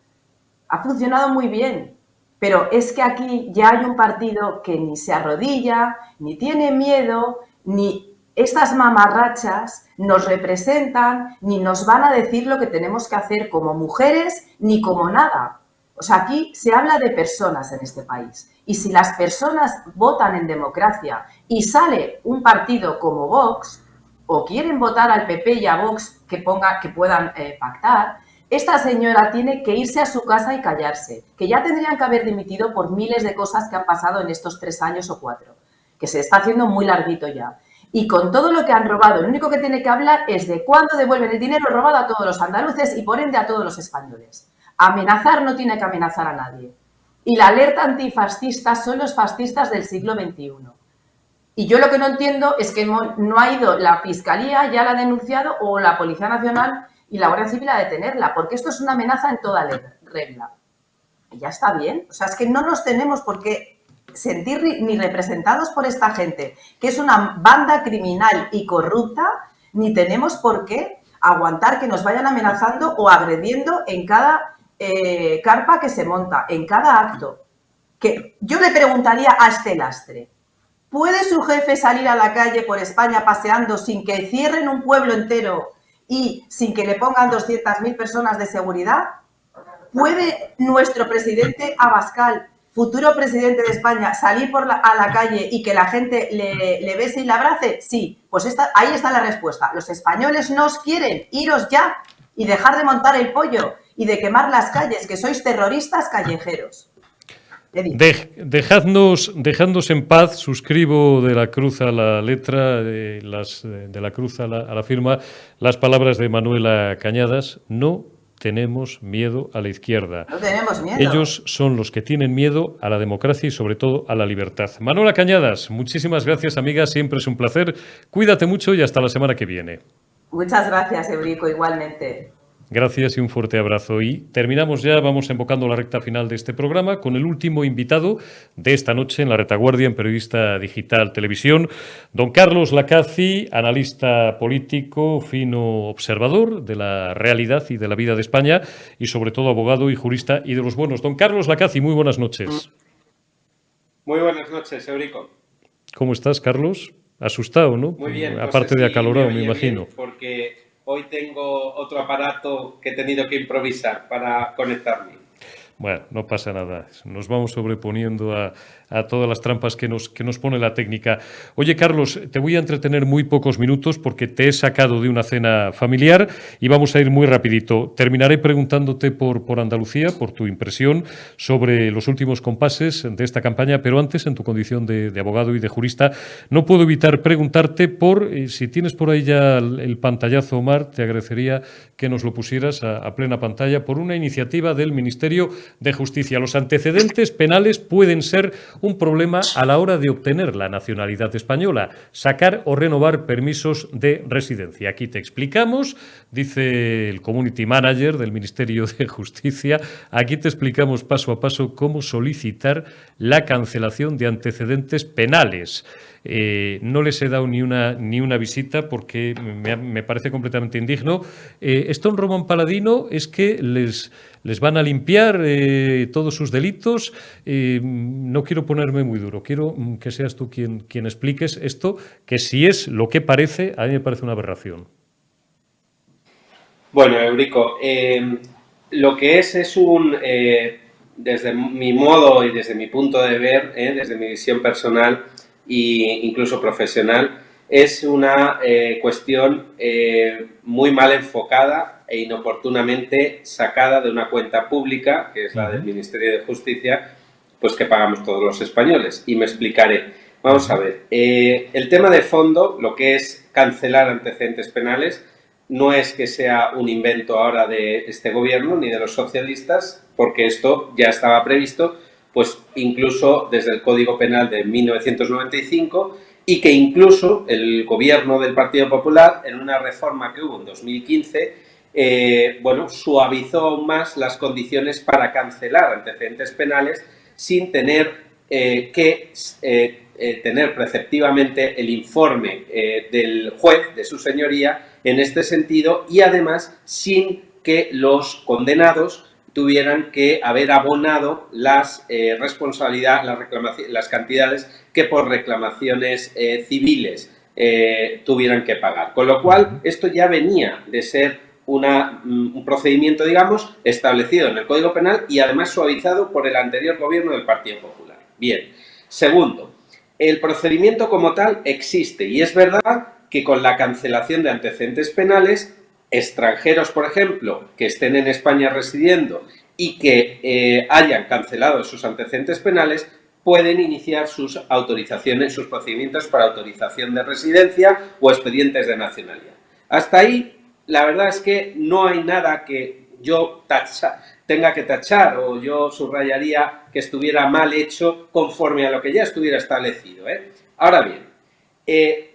ha funcionado muy bien, pero es que aquí ya hay un partido que ni se arrodilla, ni tiene miedo, ni estas mamarrachas nos representan, ni nos van a decir lo que tenemos que hacer como mujeres, ni como nada. O sea, aquí se habla de personas en este país. Y si las personas votan en democracia y sale un partido como Vox, o quieren votar al PP y a Vox que puedan pactar, esta señora tiene que irse a su casa y callarse, que ya tendrían que haber dimitido por miles de cosas que han pasado en estos 3 años o 4, que se está haciendo muy larguito ya. Y con todo lo que han robado, lo único que tiene que hablar es de cuándo devuelven el dinero robado a todos los andaluces y por ende a todos los españoles. Amenazar no tiene que amenazar a nadie. Y la alerta antifascista son los fascistas del siglo XXI. Y yo lo que no entiendo es que no ha ido la Fiscalía, ya la ha denunciado, o la Policía Nacional y la Guardia Civil a detenerla, porque esto es una amenaza en toda regla. Y ya está bien. O sea, es que no nos tenemos por qué sentir ni representados por esta gente, que es una banda criminal y corrupta, ni tenemos por qué aguantar que nos vayan amenazando o agrediendo en cada carpa que se monta, en cada acto. Que yo le preguntaría a este lastre, ¿puede su jefe salir a la calle por España paseando sin que cierren un pueblo entero y sin que le pongan 200.000 personas de seguridad? ¿Puede nuestro presidente Abascal, futuro presidente de España, salir a la calle y que la gente le bese y le abrace? Sí, pues ahí está la respuesta. Los españoles no os quieren, iros ya y dejar de montar el pollo y de quemar las calles, que sois terroristas callejeros. Dejadnos en paz, suscribo de la cruz a la letra, de la cruz a la firma, las palabras de Manuela Cañadas. No tenemos miedo a la izquierda. No tenemos miedo. Ellos son los que tienen miedo a la democracia y sobre todo a la libertad. Manuela Cañadas, muchísimas gracias, amiga, siempre es un placer. Cuídate mucho y hasta la semana que viene. Muchas gracias, Eurico, igualmente. Gracias y un fuerte abrazo. Y terminamos ya, vamos embocando la recta final de este programa con el último invitado de esta noche en la retaguardia en Periodista Digital Televisión, don Carlos Lacaci, analista político, fino observador de la realidad y de la vida de España y sobre todo abogado y jurista y de los buenos. Don Carlos Lacaci, muy buenas noches. Muy buenas noches, Eurico. ¿Cómo estás, Carlos? Asustado, ¿no? Muy bien. Aparte de acalorado, me imagino. Porque hoy tengo otro aparato que he tenido que improvisar para conectarme. Bueno, no pasa nada. Nos vamos sobreponiendo a todas las trampas que nos pone la técnica. Oye, Carlos, te voy a entretener muy pocos minutos porque te he sacado de una cena familiar y vamos a ir muy rapidito. Terminaré preguntándote por Andalucía, por tu impresión sobre los últimos compases de esta campaña, pero antes, en tu condición de abogado y de jurista, no puedo evitar preguntarte si tienes por ahí ya el pantallazo, Omar, te agradecería que nos lo pusieras a plena pantalla, por una iniciativa del Ministerio de Justicia. Los antecedentes penales pueden ser un problema a la hora de obtener la nacionalidad española, sacar o renovar permisos de residencia. Aquí te explicamos, dice el Community Manager del Ministerio de Justicia, aquí te explicamos paso a paso cómo solicitar la cancelación de antecedentes penales. No les he dado ni una visita porque me parece completamente indigno. Esto en Roman Paladino es que les van a limpiar todos sus delitos. No quiero ponerme muy duro, quiero que seas tú quien expliques esto, que si es lo que parece, a mí me parece una aberración. Bueno, Eurico, lo que es desde mi modo y desde mi punto de ver, desde mi visión personal e incluso profesional, es una cuestión muy mal enfocada e inoportunamente sacada de una cuenta pública, que es la del Ministerio de Justicia, pues que pagamos todos los españoles. Y me explicaré. Vamos a ver, el tema de fondo, lo que es cancelar antecedentes penales, no es que sea un invento ahora de este gobierno ni de los socialistas, porque esto ya estaba previsto, pues incluso desde el Código Penal de 1995, y que incluso el gobierno del Partido Popular, en una reforma que hubo en 2015, suavizó aún más las condiciones para cancelar antecedentes penales sin tener que tener preceptivamente el informe del juez, de su señoría, en este sentido, y además sin que los condenados tuvieran que haber abonado las cantidades que por reclamaciones civiles tuvieran que pagar. Con lo cual, esto ya venía de ser un procedimiento, digamos, establecido en el Código Penal y además suavizado por el anterior gobierno del Partido Popular. Bien. Segundo, el procedimiento como tal existe y es verdad que con la cancelación de antecedentes penales, extranjeros, por ejemplo, que estén en España residiendo y que hayan cancelado sus antecedentes penales, pueden iniciar sus autorizaciones, sus procedimientos para autorización de residencia o expedientes de nacionalidad. Hasta ahí, la verdad es que no hay nada que yo tenga que tachar o yo subrayaría que estuviera mal hecho conforme a lo que ya estuviera establecido. Ahora bien,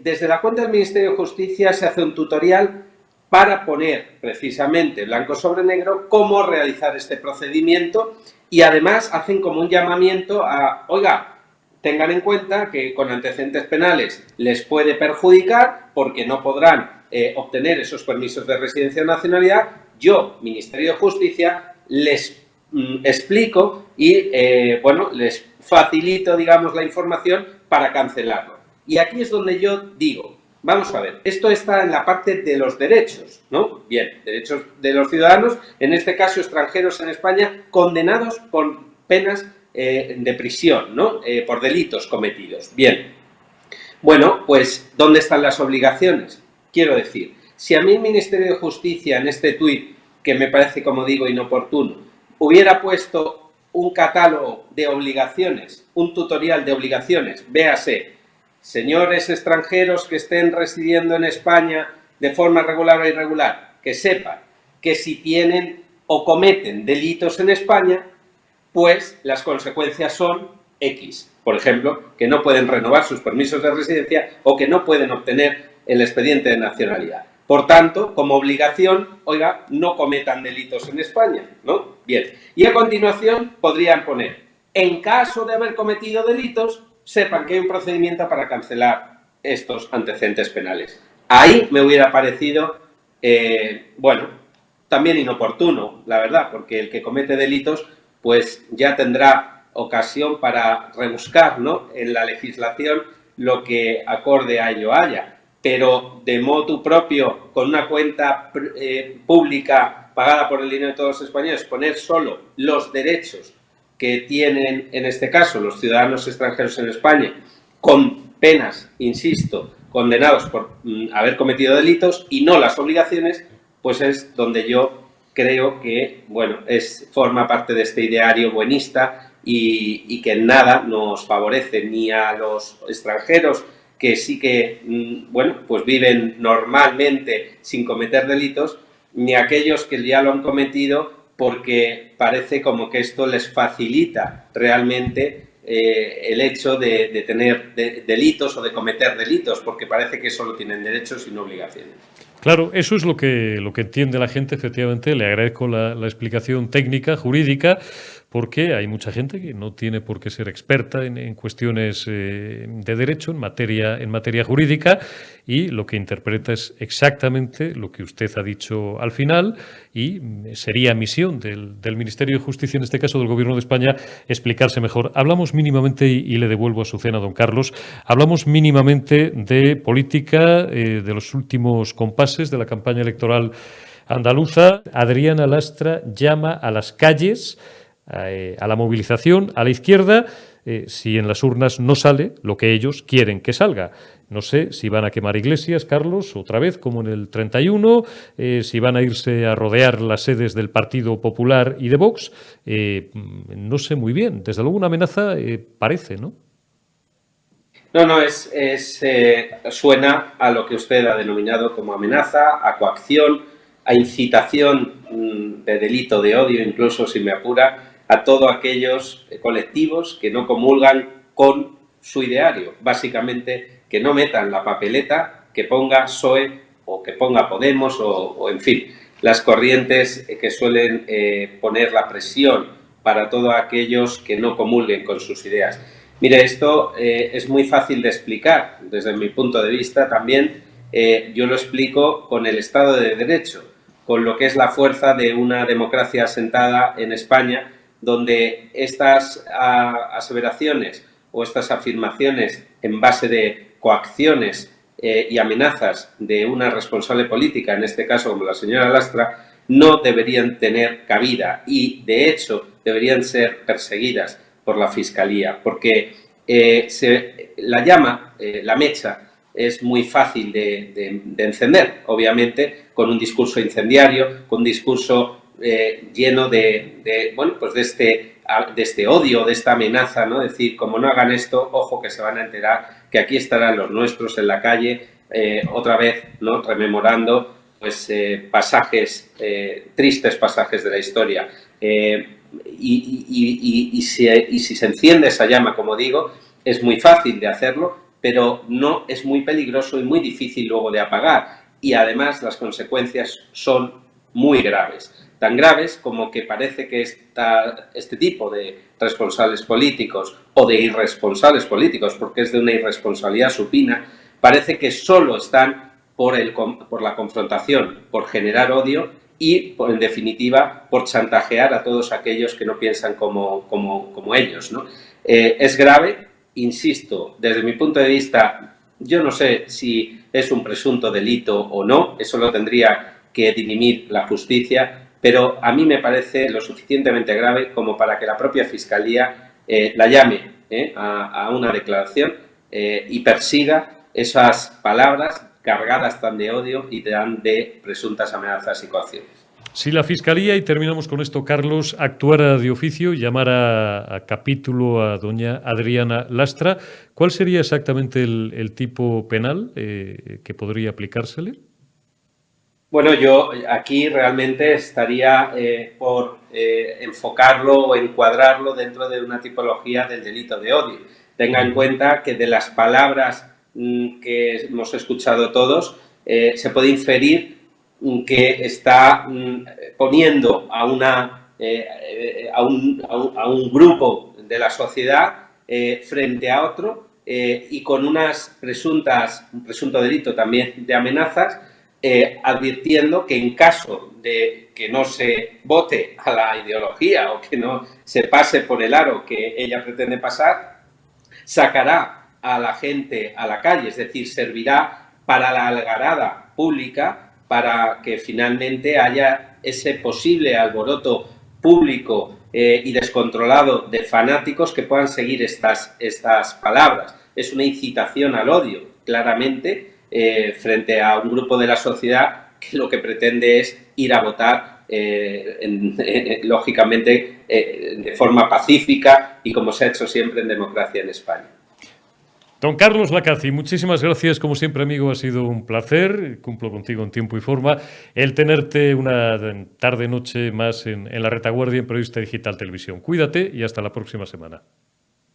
desde la cuenta del Ministerio de Justicia se hace un tutorial para poner precisamente blanco sobre negro cómo realizar este procedimiento y además hacen como un llamamiento a, oiga, tengan en cuenta que con antecedentes penales les puede perjudicar porque no podrán obtener esos permisos de residencia o nacionalidad. Yo, Ministerio de Justicia, les explico y les facilito, digamos, la información para cancelarlo. Y aquí es donde yo digo, vamos a ver, esto está en la parte de los derechos, ¿no? Bien, derechos de los ciudadanos, en este caso extranjeros en España, condenados con penas de prisión, ¿no? Por delitos cometidos. Bien, bueno, pues, ¿dónde están las obligaciones? Quiero decir, si a mí el Ministerio de Justicia en este tuit, que me parece, como digo, inoportuno, hubiera puesto un catálogo de obligaciones, un tutorial de obligaciones, véase, señores extranjeros que estén residiendo en España de forma regular o irregular, que sepan que si tienen o cometen delitos en España, pues las consecuencias son X. Por ejemplo, que no pueden renovar sus permisos de residencia o que no pueden obtener el expediente de nacionalidad. Por tanto, como obligación, oiga, no cometan delitos en España, ¿no? Bien. Y a continuación podrían poner, en caso de haber cometido delitos, sepan que hay un procedimiento para cancelar estos antecedentes penales. Ahí me hubiera parecido, también inoportuno, la verdad, porque el que comete delitos, pues ya tendrá ocasión para rebuscar, ¿no?, en la legislación lo que acorde a ello haya. Pero de motu propio, con una cuenta pública pagada por el dinero de todos los españoles, poner solo los derechos que tienen, en este caso, los ciudadanos extranjeros en España, con penas, insisto, condenados por haber cometido delitos y no las obligaciones, pues es donde yo creo que, bueno, forma parte de este ideario buenista y que en nada nos favorece ni a los extranjeros que sí que, bueno, pues viven normalmente sin cometer delitos, ni a aquellos que ya lo han cometido, porque parece como que esto les facilita realmente el hecho de tener delitos o de cometer delitos, porque parece que solo tienen derechos y no obligaciones. Claro, eso es lo que entiende la gente, efectivamente. Le agradezco la explicación técnica, jurídica, porque hay mucha gente que no tiene por qué ser experta en cuestiones de derecho, en materia jurídica, y lo que interpreta es exactamente lo que usted ha dicho al final, y sería misión del Ministerio de Justicia, en este caso del Gobierno de España, explicarse mejor. Hablamos mínimamente, y le devuelvo a su cena, don Carlos, hablamos mínimamente de política, de los últimos compases de la campaña electoral andaluza. Adriana Lastra llama a las calles, a la movilización, a la izquierda, si en las urnas no sale lo que ellos quieren que salga. No sé si van a quemar iglesias, Carlos, otra vez, como en el 31, si van a irse a rodear las sedes del Partido Popular y de Vox. No sé muy bien. Desde luego una amenaza parece, ¿no? No, suena a lo que usted ha denominado como amenaza, a coacción, a incitación de delito de odio, incluso si me apura, a todos aquellos colectivos que no comulgan con su ideario. Básicamente, que no metan la papeleta, que ponga PSOE o que ponga Podemos o en fin, las corrientes que suelen poner la presión para todos aquellos que no comulguen con sus ideas. Mire, esto es muy fácil de explicar. Desde mi punto de vista también yo lo explico con el Estado de Derecho, con lo que es la fuerza de una democracia asentada en España, donde estas aseveraciones o estas afirmaciones en base de coacciones y amenazas de una responsable política, en este caso como la señora Lastra, no deberían tener cabida y, de hecho, deberían ser perseguidas por la Fiscalía, porque la llama, la mecha, es muy fácil de encender, obviamente, con un discurso incendiario, con un discurso lleno bueno, pues de este odio, de esta amenaza, ¿no? Decir, como no hagan esto, ojo que se van a enterar que aquí estarán los nuestros en la calle, otra vez, ¿no? Rememorando pues pasajes, tristes pasajes de la historia. Y si se enciende esa llama, como digo, es muy fácil de hacerlo, pero no es muy peligroso y muy difícil luego de apagar. Y además las consecuencias son muy graves. Tan graves como que parece que este tipo de responsables políticos o de irresponsables políticos, porque es de una irresponsabilidad supina, parece que solo están por la confrontación, por generar odio y, en definitiva, por chantajear a todos aquellos que no piensan como ellos, ¿no? Es grave, insisto, desde mi punto de vista, yo no sé si es un presunto delito o no, eso lo tendría que dirimir la justicia, pero a mí me parece lo suficientemente grave como para que la propia Fiscalía la llame a una declaración y persiga esas palabras cargadas tan de odio y tan de presuntas amenazas y coacciones. Si la Fiscalía, y terminamos con esto, Carlos, actuara de oficio y llamara a capítulo a doña Adriana Lastra, ¿cuál sería exactamente el tipo penal que podría aplicársele? Bueno, yo aquí realmente estaría por enfocarlo o encuadrarlo dentro de una tipología del delito de odio. Tenga en cuenta que de las palabras que hemos escuchado todos, se puede inferir que está poniendo a un grupo de la sociedad frente a otro y con un presunto delito también de amenazas, advirtiendo que en caso de que no se vote a la ideología o que no se pase por el aro que ella pretende pasar, sacará a la gente a la calle, es decir, servirá para la algarada pública para que finalmente haya ese posible alboroto público y descontrolado de fanáticos que puedan seguir estas palabras. Es una incitación al odio, claramente, frente a un grupo de la sociedad que lo que pretende es ir a votar, lógicamente, de forma pacífica y como se ha hecho siempre en democracia en España. Don Carlos Lacaci, muchísimas gracias, como siempre, amigo, ha sido un placer, cumplo contigo en tiempo y forma, el tenerte una tarde-noche más en la retaguardia en Periodista Digital Televisión. Cuídate y hasta la próxima semana.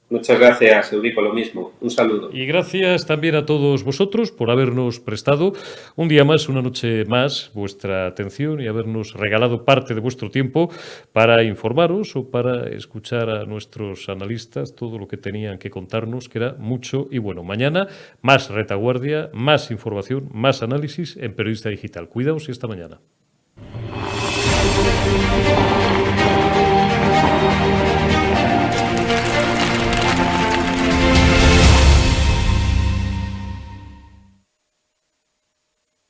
Muchas gracias, Eurico, lo mismo. Un saludo. Y gracias también a todos vosotros por habernos prestado un día más, una noche más, vuestra atención y habernos regalado parte de vuestro tiempo para informaros o para escuchar a nuestros analistas todo lo que tenían que contarnos, que era mucho y bueno. Mañana, más retaguardia, más información, más análisis en Periodista Digital. Cuidaos y hasta mañana.